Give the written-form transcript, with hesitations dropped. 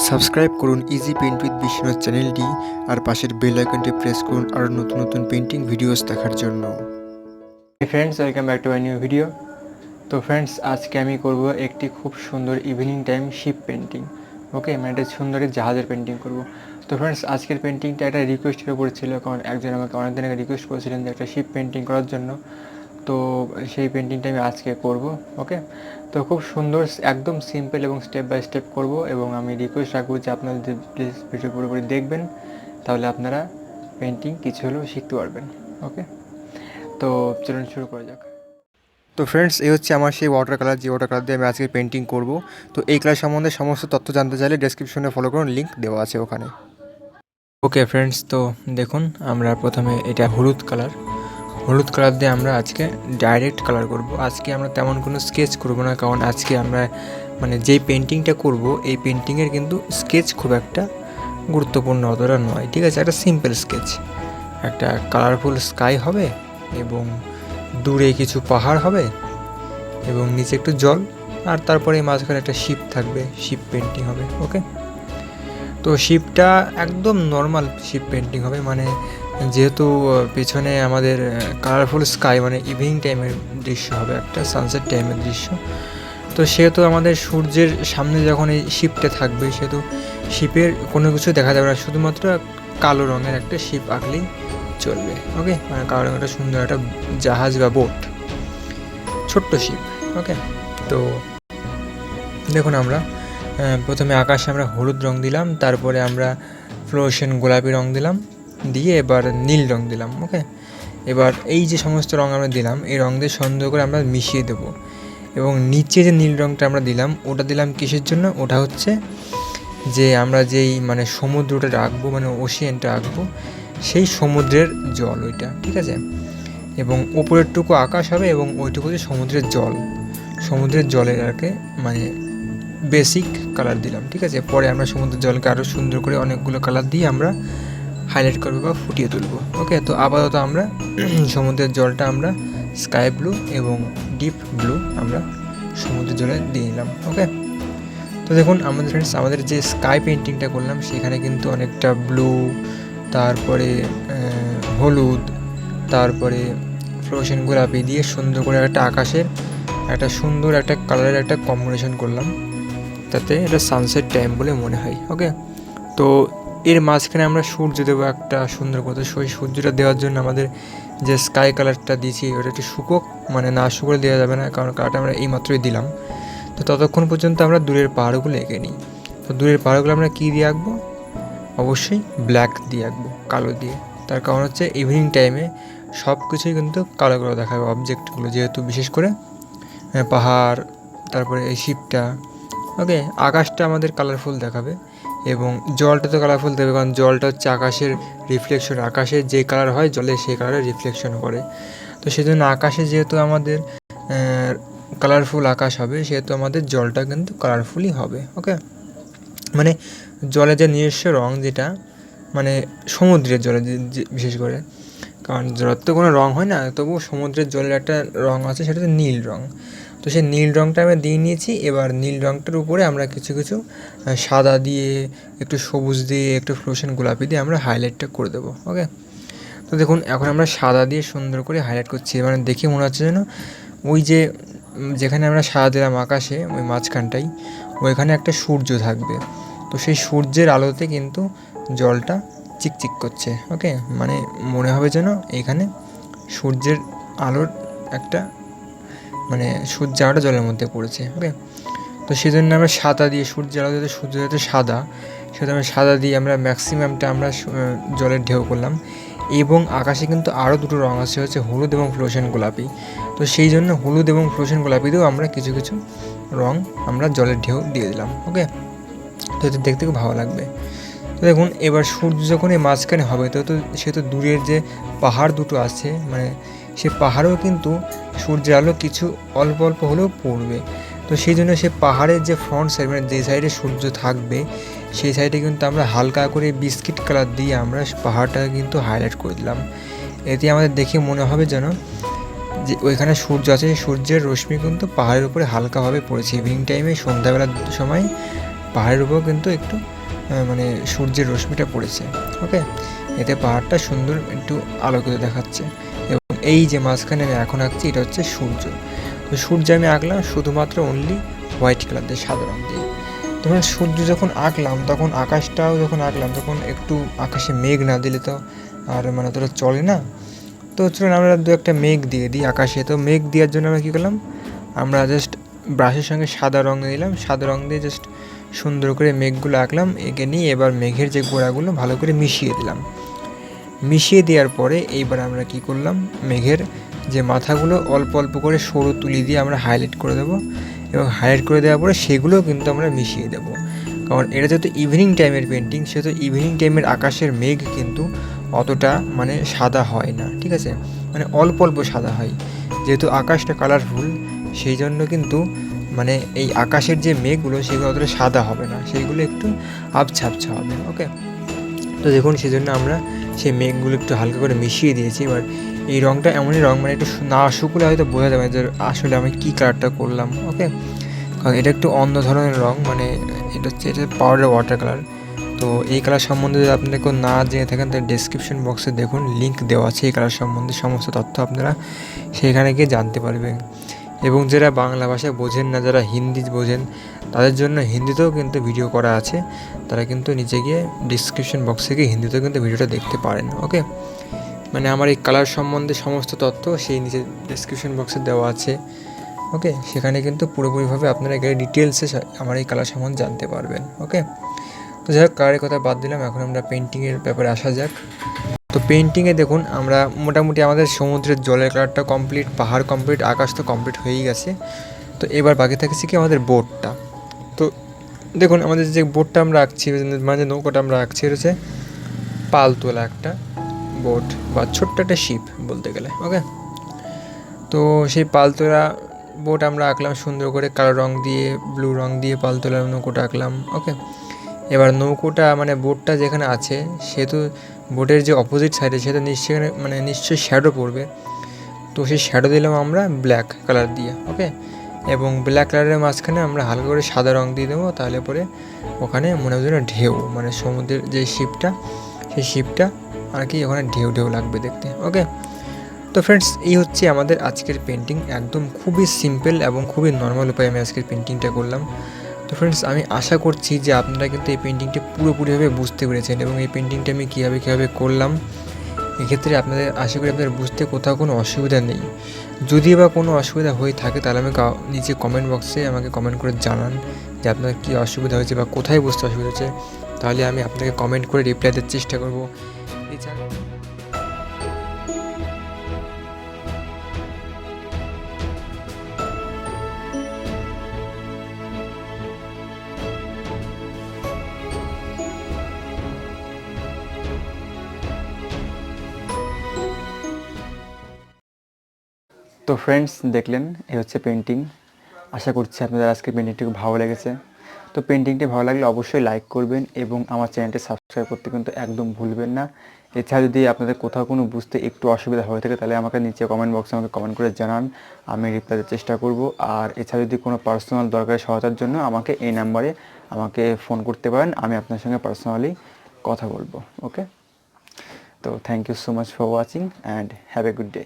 Subscribe করুন easy paint with Biswanath চ্যানেলটি আর পাশের বেল আইকনটি প্রেস করুন আরও নতুন নতুন পেইন্টিং ভিডিওস দেখার জন্য। Friends, welcome back to my new video. তো ফ্রেন্ডস, আজকে আমি করব একটি খুব সুন্দর ইভিনিং টাইম শিপ পেন্টিং। ওকে, মানে একটা সুন্দর জাহাজের পেন্টিং করব। তো ফ্রেন্ডস, আজকের পেন্টিংটা একটা রিকোয়েস্টের উপরে ছিল, কারণ একজন আমাকে অনেকদিন আগে রিকোয়েস্ট করেছিলেন যে একটা শিপ পেন্টিং করার জন্য। তো সেই পেন্টিংটা আমি আজকে করব। ওকে, তো খুব সুন্দর, একদম সিম্পল এবং স্টেপ বাই স্টেপ করব, এবং আমি রিকোয়েস্ট রাখবো যে আপনারা যদি প্লিজ ভিডিও পুরোপুরি দেখবেন, তাহলে আপনারা পেন্টিং কিছু হলেও শিখতে পারবেন। ওকে, তো চলুন শুরু করা যাক। তো ফ্রেন্ডস, এই হচ্ছে আমার সেই ওয়াটার কালার, যে ওয়াটার কালার দিয়ে আমি আজকে পেন্টিং করব। তো এই কালার সম্বন্ধে সমস্ত তথ্য জানতে চাইলে ডেসক্রিপশনে ফলো করুন, লিঙ্ক দেওয়া আছে ওখানে। ওকে ফ্রেন্ডস, তো দেখুন আমরা প্রথমে এটা হলুদ কালার দিয়ে আমরা আজকে ডাইরেক্ট কালার করব। আজকে আমরা তেমন কোনো স্কেচ করব না, কারণ আজকে আমরা মানে যেই পেন্টিংটা করব এই পেন্টিংয়ের কিন্তু স্কেচ খুব একটা গুরুত্বপূর্ণ অতটা নয়, ঠিক আছে। একটা সিম্পল স্কেচ, একটা কালারফুল স্কাই হবে, এবং দূরে কিছু পাহাড় হবে, এবং নিচে একটু জল, আর তারপরে মাঝখানে একটা শিপ থাকবে, শিপ পেন্টিং হবে। ওকে, তো শিপটা একদম নর্মাল শিপ পেন্টিং হবে, মানে যেহেতু পেছনে আমাদের কালারফুল স্কাই, মানে ইভিনিং টাইমের দৃশ্য হবে, একটা সানসেট টাইমের দৃশ্য। তো সেহেতু আমাদের সূর্যের সামনে যখন এই শিপটা থাকবে, সেহেতু শিপের কোনো কিছু দেখা যাবে না, শুধুমাত্র কালো রঙের একটা শিপ আঁকলেই চলবে। ওকে, মানে কালো রঙের একটা সুন্দর একটা জাহাজ বা বোট, ছোট্ট শিপ। ওকে, তো দেখুন আমরা প্রথমে আকাশে আমরা হলুদ রং দিলাম, তারপরে আমরা ফ্লোরোসেন্ট গোলাপি রং দিলাম, দিয়ে এবার নীল রং দিলাম। ওকে, এবার এই যে সমস্ত রং আমরা দিলাম, এই রং দিয়ে সুন্দর করে আমরা মিশিয়ে দেবো। এবং নিচে যে নীল রংটা আমরা দিলাম, ওটা দিলাম কিসের জন্য? ওটা হচ্ছে যে আমরা যেই মানে সমুদ্রটা রাখবো, মানে ওশিয়ানটা আঁকবো, সেই সমুদ্রের জল ওইটা, ঠিক আছে। এবং উপরেরটুকু আকাশ হবে, এবং ওইটুকু যে সমুদ্রের জলের আরকে মানে বেসিক কালার দিলাম, ঠিক আছে। পরে আমরা সমুদ্রের জলকে আরও সুন্দর করে অনেকগুলো কালার দিয়ে আমরা হাইলাইট করবো বা ফুটিয়ে তুলবো। ওকে, তো আপাতত আমরা সমুদ্রের জলটা আমরা স্কাই ব্লু এবং ডিপ ব্লু আমরা সমুদ্রের জলে দিয়ে নিলাম। ওকে, তো দেখুন আমাদের যে স্কাই পেন্টিংটা করলাম, সেখানে কিন্তু অনেকটা ব্লু, তারপরে হলুদ, তারপরে ফ্লোরোসেন্ট গোলাপি দিয়ে সুন্দর করে একটা আকাশের একটা সুন্দর একটা কালারের একটা কম্বিনেশন করলাম, তাতে এটা সানসেট টাইম বলে মনে হয়। ওকে, তো এর মাঝখানে আমরা সূর্য দেবো একটা সুন্দর করে। সেই সূর্যটা দেওয়ার জন্য আমাদের যে স্কাই কালারটা দিয়েছি ওটা একটু শুকোক, মানে না শুকোলে দেওয়া যাবে না, কারণ কালারটা আমরা এইমাত্রই দিলাম। তো ততক্ষণ পর্যন্ত আমরা দূরের পাহাড়গুলো এঁকে নিই। তো দূরের পাহাড়গুলো আমরা কী দিয়ে আঁকবো? অবশ্যই ব্ল্যাক দিয়ে আঁকবো, কালো দিয়ে। তার কারণ হচ্ছে ইভিনিং টাইমে সব কিছুই কিন্তু কালো কালো দেখাবে, অবজেক্টগুলো, যেহেতু বিশেষ করে পাহাড়, তারপরে এই শিপটা। ওকে, আকাশটা আমাদের কালারফুল দেখাবে, এবং জলটা তো কালারফুল দেবে, কারণ জলটা হচ্ছে আকাশের রিফ্লেকশন। আকাশের যে কালার হয় জলে সেই কালারে রিফ্লেকশন করে। তো সেই জন্য আকাশে যেহেতু আমাদের কালারফুল আকাশ হবে, সেহেতু আমাদের জলটা কিন্তু কালারফুলই হবে। ওকে, মানে জলের যে নিজস্ব রং, যেটা মানে সমুদ্রের জলে বিশেষ করে, কারণ জলের তো কোনো রং হয় না, তবুও সমুদ্রের জলের একটা রং আছে, সেটা হচ্ছে নীল রং। তো সেই নীল রংটা আমরা দিয়ে নিয়েছি। এবার নীল রংটার উপরে আমরা কিছু কিছু সাদা দিয়ে, একটু সবুজ দিয়ে, একটু ফ্লোরোসেন্ট গোলাপি দিয়ে আমরা হাইলাইটটা করে দেবো। ওকে, তো দেখুন এখন আমরা সাদা দিয়ে সুন্দর করে হাইলাইট করছি, মানে দেখে মনে হচ্ছে যেন ওই যে যেখানে আমরা সাদা দিলাম আকাশে, ওই মাঝখানটাই ওইখানে একটা সূর্য থাকবে। তো সেই সূর্যের আলোতে কিন্তু জলটা চিকচিক করছে। ওকে, মানে মনে হবে যেন এখানে সূর্যের আলোর একটা মানে সূর্যের আলোটা জলের মধ্যে পড়েছে। ওকে, তো সেই জন্য আমরা সাদা দিয়ে, সূর্যের আলো যাতে সূর্য যাতে সাদা, সেটা আমরা সাদা দিয়ে আমরা ম্যাক্সিমামটা আমরা জলের ঢেউ করলাম। এবং আকাশে কিন্তু আরও দুটো রঙ আছে, হচ্ছে হলুদ এবং ফ্লোরোসেন্ট গোলাপি। তো সেই জন্য হলুদ এবং ফ্লোরোসেন্ট গোলাপিতেও আমরা কিছু কিছু রঙ আমরা জলের ঢেউ দিয়ে দিলাম। ওকে, তো এতে দেখতে খুব ভালো লাগবে। তো দেখুন এবার সূর্য যখন এই মাঝখানে হবে, তো সেহেতু দূরের যে পাহাড় দুটো আছে, মানে সে পাহাড়েও কিন্তু সূর্যের আলো কিছু অল্প অল্প হলেও পড়বে। তো সেই জন্য সে পাহাড়ের যে ফ্রন্ট সাইড, মানে যে সাইডে সূর্য থাকবে, সেই সাইডে কিন্তু আমরা হালকা করে বিস্কিট কালার দিয়ে আমরা পাহাড়টাকে কিন্তু হাইলাইট করে দিলাম। এতে আমাদের দেখে মনে হবে যেন যে ওইখানে সূর্য আছে, সূর্যের রশ্মি কিন্তু পাহাড়ের উপরে হালকাভাবে পড়েছে। ইভিনিং টাইমে, সন্ধ্যাবেলার সময় পাহাড়ের উপর কিন্তু একটু মানে সূর্যের রশ্মিটা পড়েছে। ওকে, এতে পাহাড়টা সুন্দর একটু আলোকিত দেখাচ্ছে। এবং এই যে মাঝখানে আমি এখন আঁকছি এটা হচ্ছে সূর্য। তো সূর্য আমি আঁকলাম শুধুমাত্র অনলি হোয়াইট কালার দিয়ে, সাদা রঙ দিয়ে। তখন সূর্য যখন আঁকলাম তখন আকাশটাও যখন আঁকলাম তখন একটু আকাশে মেঘ না দিলে তো আর মানে অতটা চলে না। তো চলুন আমরা দু একটা মেঘ দিয়ে দিই আকাশে। তো মেঘ দেওয়ার জন্য আমরা কী করলাম, আমরা জাস্ট ব্রাশের সঙ্গে সাদা রঙ দিলাম, সাদা রঙ দিয়ে জাস্ট সুন্দর করে মেঘগুলো আঁকলাম। এঁকে নিয়ে এবার মেঘের যে গোড়াগুলো ভালো করে মিশিয়ে দিলাম। মিশিয়ে দেওয়ার পরে এইবার আমরা কি করলাম, মেঘের যে মাথাগুলো অল্প অল্প করে সরু তুলি দিয়ে আমরা হাইলাইট করে দেবো। এবং হাইলাইট করে দেওয়ার পরে সেগুলোও কিন্তু আমরা মিশিয়ে দেবো। কারণ এটা যেহেতু ইভিনিং টাইমের পেন্টিং, সেহেতু ইভিনিং টাইমের আকাশের মেঘ কিন্তু অতটা মানে সাদা হয় না, ঠিক আছে, মানে অল্প অল্প সাদা হয়। যেহেতু আকাশটা কালারফুল, সেই জন্য কিন্তু মানে এই আকাশের যে মেঘগুলো সেগুলো অতটা সাদা হবে না, সেইগুলো একটু আবছা আবছা হবে। ওকে, তো দেখুন সেজন্য আমরা সেই মেঘগুলো একটু হালকা করে মিশিয়ে দিয়েছি। এবার এই রঙটা এমনই রঙ, মানে একটু না শুকলে হয়তো বোঝা যাবে যে আসলে আমি কী কালারটা করলাম। ওকে, কারণ এটা একটু অন্য ধরনের রঙ, মানে এটা পাউডার ওয়াটার কালার। তো এই কালার সম্বন্ধে যদি আপনারা কেউ না জেনে থাকেন তাহলে ডেসক্রিপশন বক্সে দেখুন, লিঙ্ক দেওয়া আছে এই কালার সম্বন্ধে, সমস্ত তথ্য আপনারা সেখানে গিয়ে জানতে পারবেন। এবং যারা বাংলা ভাষা বোঝেন না, যারা হিন্দি বোঝেন, তাদের জন্য হিন্দিতেও কিন্তু ভিডিও করা আছে, তারা কিন্তু নিচে গিয়ে ডিসক্রিপশন বক্সে গিয়ে হিন্দিতেও কিন্তু ভিডিওটা দেখতে পারেন। ওকে, মানে আমার এই কালার সম্বন্ধে সমস্ত তথ্য সেই নিচে ডিসক্রিপশন বক্সে দেওয়া আছে। ওকে, সেখানে কিন্তু পুরোপুরিভাবে আপনারা গেলে ডিটেলসে আমার এই কালার সম্বন্ধে জানতে পারবেন। ওকে, তো যাই হোক কালারের কথা বাদ দিলাম, এখন আমরা পেন্টিংয়ের ব্যাপারে আসা যাক। তো পেন্টিংয়ে দেখুন আমরা মোটামুটি আমাদের সমুদ্রের জলের কালারটা কমপ্লিট, পাহাড় কমপ্লিট, আকাশ তো কমপ্লিট হয়েই গেছে। তো এবার বাকি থাকছে কি আমাদের বোটটা। তো দেখুন আমাদের যে বোটটা আমরা আঁকছি, মানে যে নৌকাটা আমরা আঁকছি, এটা হচ্ছে পালতোলা একটা বোট বা ছোট্ট একটা শিপ বলতে গেলে। ওকে, তো সেই পালতোলা বোট আমরা আঁকলাম সুন্দর করে কালো রঙ দিয়ে, ব্লু রঙ দিয়ে পালতোলার নৌকোটা আঁকলাম। ওকে, এবার নৌকোটা মানে বোটটা যেখানে আছে সেহেতু বোটের যে অপোজিট সাইডে সেটা নিশ্চয়ই শ্যাডো পড়বে। তো সেই শ্যাডো দিলাম আমরা ব্ল্যাক কালার দিয়ে। ওকে, এবং ব্ল্যাক কালারের মাঝখানে আমরা হালকা করে সাদা রঙ দিয়ে দেবো, তাহলে পরে ওখানে মনে হয় যেন ঢেউ, মানে সমুদ্রের যে শিপটা, সেই শিপটা আর কি ওখানে ঢেউ ঢেউ লাগবে দেখতে। ওকে, তো ফ্রেন্ডস এই হচ্ছে আমাদের আজকের পেন্টিং, একদম খুবই সিম্পল এবং খুবই নর্মাল উপায়ে আমি আজকের পেন্টিংটা করলাম। তো ফ্রেন্ডস আমি আশা করছি যে আপনারা কিন্তু এই পেন্টিংটা পুরোপুরিভাবে বুঝতে পেরেছেন এবং এই পেন্টিংটা আমি কীভাবে করলাম এক্ষেত্রে আপনাদের আশা করি আপনাদের বুঝতে কোথাও কোনো অসুবিধা নেই। যদি বা কোনো অসুবিধা হয়ে থাকে তাহলে আমি নিচে কমেন্ট বক্সে আমাকে কমেন্ট করে জানান যে আপনার কী অসুবিধা হয়েছে বা কোথায় বুঝতে অসুবিধা হচ্ছে, তাহলে আমি আপনাকে কমেন্ট করে রিপ্লাই দেওয়ার চেষ্টা করব। এছাড়া তো ফ্রেন্ডস দেখলেন এই হচ্ছে পেন্টিং। আশা করছি আপনাদের আজকে পেন্টিংটি খুব ভালো লেগেছে। তো পেন্টিংটি ভালো লাগলে অবশ্যই লাইক করবেন এবং আমার চ্যানেলটি সাবস্ক্রাইব করতে কিন্তু একদম ভুলবেন না। এছাড়া যদি আপনাদের কোথাও কোনো বুঝতে একটু অসুবিধা হয়ে থাকে তাহলে আমাকে নিচে কমেন্ট বক্সে আমাকে কমেন্ট করে জানান, আমি রিপ্লাই দেওয়ার চেষ্টা করব। আর এছাড়া যদি কোনো পার্সোনাল দরকারি সহায়তার জন্য আমাকে এই নাম্বারে আমাকে ফোন করতে পারেন, আমি আপনার সঙ্গে পার্সোনালি কথা বলবো। ওকে, তো thank you so much for watching and have a good day.